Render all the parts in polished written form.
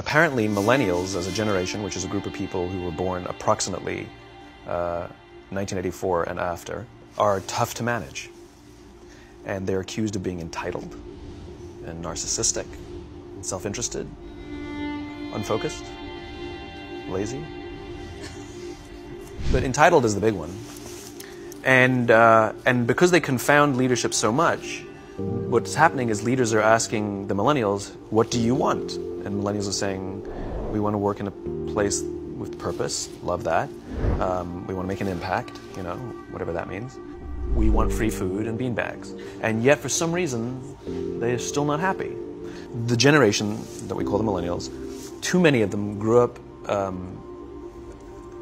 Apparently, millennials as a generation, which is a group of people who were born approximately 1984 and after, are tough to manage. And they're accused of being entitled and narcissistic, self-interested, unfocused, lazy. But entitled is the big one. And because they confound leadership so much, what's happening is leaders are asking the millennials, what do you want? And millennials are saying, we want to work in a place with purpose, love that. We want to make an impact, you know, whatever that means. We want free food and beanbags. And yet, for some reason, they're still not happy. The generation that we call the millennials, too many of them grew up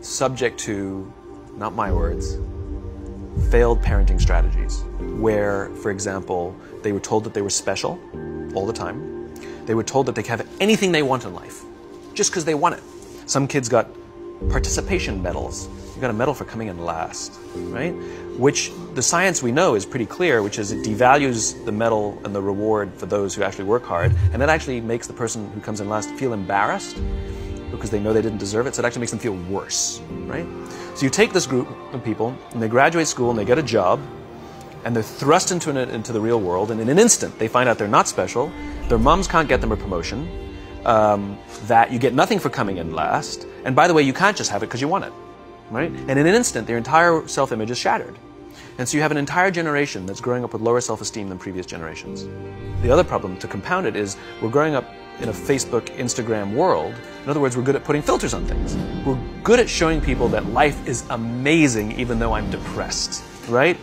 subject to, not my words, failed parenting strategies, where, for example, they were told that they were special all the time. They were told that they could have anything they want in life, just because they want it. Some kids got participation medals. You got a medal for coming in last, right? Which the science we know is pretty clear, which is it devalues the medal and the reward for those who actually work hard, and that actually makes the person who comes in last feel embarrassed because they know they didn't deserve it, so it actually makes them feel worse, right? So you take this group of people, and they graduate school, and they get a job, and they're thrust into the real world, and in an instant, they find out they're not special, their moms can't get them a promotion, that you get nothing for coming in last, and by the way, you can't just have it because you want it, right? And in an instant, their entire self-image is shattered. And so you have an entire generation that's growing up with lower self-esteem than previous generations. The other problem, to compound it, is we're growing up in a Facebook, Instagram world. In other words, we're good at putting filters on things. We're good at showing people that life is amazing even though I'm depressed, right?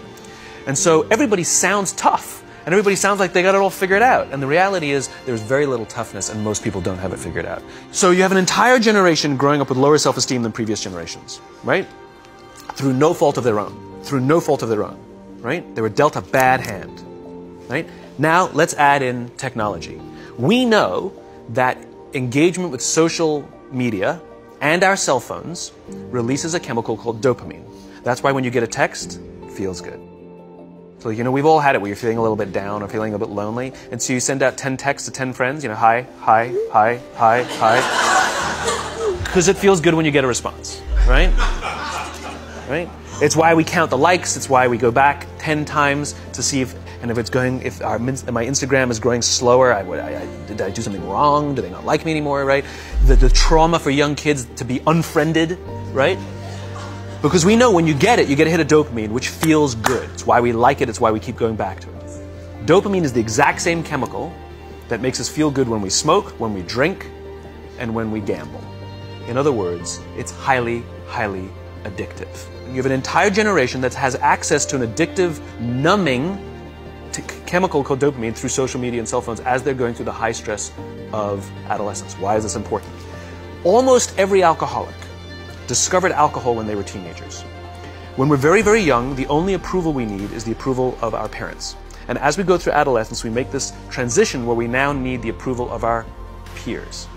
And so everybody sounds tough, and everybody sounds like they got it all figured out. And the reality is there's very little toughness, and most people don't have it figured out. So you have an entire generation growing up with lower self-esteem than previous generations, right? Through no fault of their own. Through no fault of their own, right? They were dealt a bad hand, right? Now let's add in technology. We know that engagement with social media and our cell phones releases a chemical called dopamine. That's why when you get a text, it feels good. So, you know, we've all had it where you're feeling a little bit down or feeling a bit lonely, and so you send out 10 texts to 10 friends, you know, hi, hi, hi, hi, hi. Because it feels good when you get a response, right? Right? It's why we count the likes. It's why we go back 10 times to see if my Instagram is growing slower. Did I do something wrong? Do they not like me anymore? Right? The trauma for young kids to be unfriended, right? Because we know when you get a hit of dopamine, which feels good. It's why we like it. It's why we keep going back to it. Dopamine is the exact same chemical that makes us feel good when we smoke, when we drink, and when we gamble. In other words, it's highly, highly addictive. You have an entire generation that has access to an addictive, numbing chemical called dopamine through social media and cell phones as they're going through the high stress of adolescence. Why is this important? Almost every alcoholic discovered alcohol when they were teenagers. When we're very, very young, the only approval we need is the approval of our parents. And as we go through adolescence, we make this transition where we now need the approval of our peers.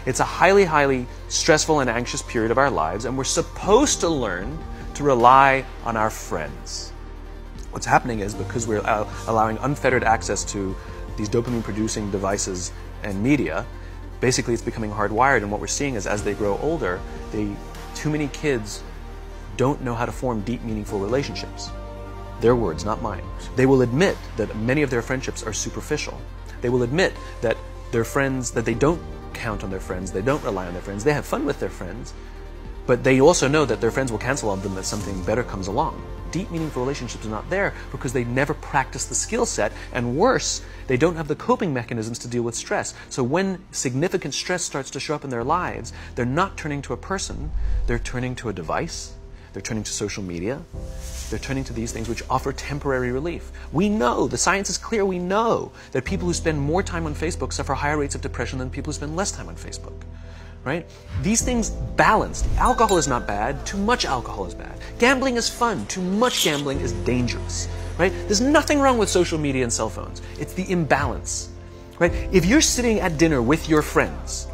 It's a highly, highly stressful and anxious period of our lives, and we're supposed to learn to rely on our friends. What's happening is, because we're allowing unfettered access to these dopamine-producing devices and media, basically it's becoming hardwired, and what we're seeing is as they grow older, too many kids don't know how to form deep, meaningful relationships. Their words, not mine. They will admit that many of their friendships are superficial. They will admit that their friends, that they don't count on their friends, they don't rely on their friends, they have fun with their friends, but they also know that their friends will cancel on them if something better comes along. Deep, meaningful relationships are not there because they never practice the skill set, and worse, they don't have the coping mechanisms to deal with stress. So when significant stress starts to show up in their lives, they're not turning to a person, they're turning to a device, they're turning to social media, they're turning to these things which offer temporary relief. We know, the science is clear, we know that people who spend more time on Facebook suffer higher rates of depression than people who spend less time on Facebook. Right? These things balanced. Alcohol is not bad. Too much alcohol is bad. Gambling is fun. Too much gambling is dangerous. Right? There's nothing wrong with social media and cell phones. It's the imbalance. Right? If you're sitting at dinner with your friends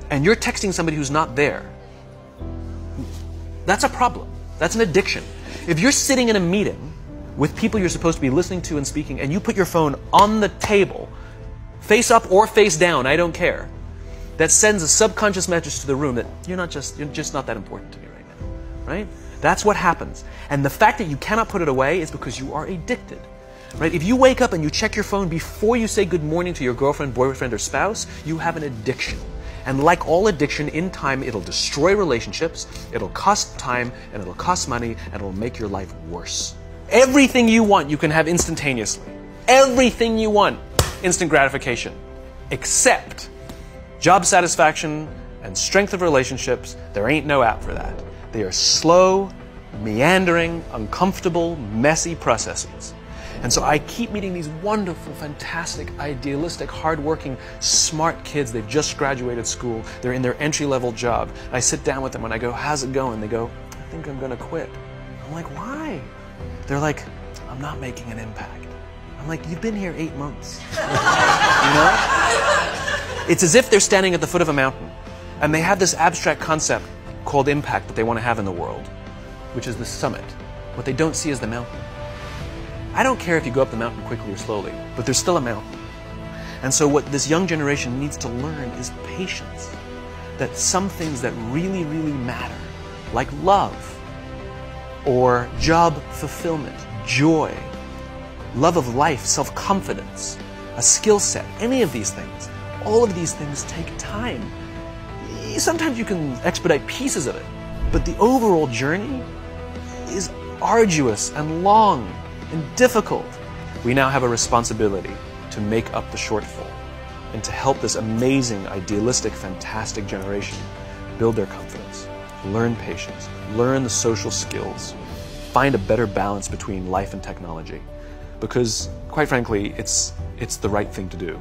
and you're texting somebody who's not there, that's a problem. That's an addiction. If you're sitting in a meeting with people you're supposed to be listening to and speaking, and you put your phone on the table, face up or face down, I don't care, that sends a subconscious message to the room that you're just not that important to me right now, right? That's what happens. And the fact that you cannot put it away is because you are addicted, right? If you wake up and you check your phone before you say good morning to your girlfriend, boyfriend, or spouse, you have an addiction. And like all addiction, in time, it'll destroy relationships, it'll cost time, and it'll cost money, and it'll make your life worse. Everything you want, you can have instantaneously. Everything you want, instant gratification. Except job satisfaction and strength of relationships, there ain't no app for that. They are slow, meandering, uncomfortable, messy processes. And so I keep meeting these wonderful, fantastic, idealistic, hardworking, smart kids. They've just graduated school. They're in their entry-level job. I sit down with them and I go, how's it going? They go, I think I'm going to quit. I'm like, why? They're like, I'm not making an impact. I'm like, you've been here 8 months. You know? It's as if they're standing at the foot of a mountain and they have this abstract concept called impact that they want to have in the world, which is the summit. What they don't see is the mountain. I don't care if you go up the mountain quickly or slowly, but there's still a mountain. And so what this young generation needs to learn is patience. That some things that really, really matter, like love, or job fulfillment, joy, love of life, self-confidence, a skill set, any of these things, all of these things take time. Sometimes you can expedite pieces of it, but the overall journey is arduous and long and difficult. We now have a responsibility to make up the shortfall and to help this amazing, idealistic, fantastic generation build their confidence, learn patience, learn the social skills, find a better balance between life and technology. Because, quite frankly, it's the right thing to do.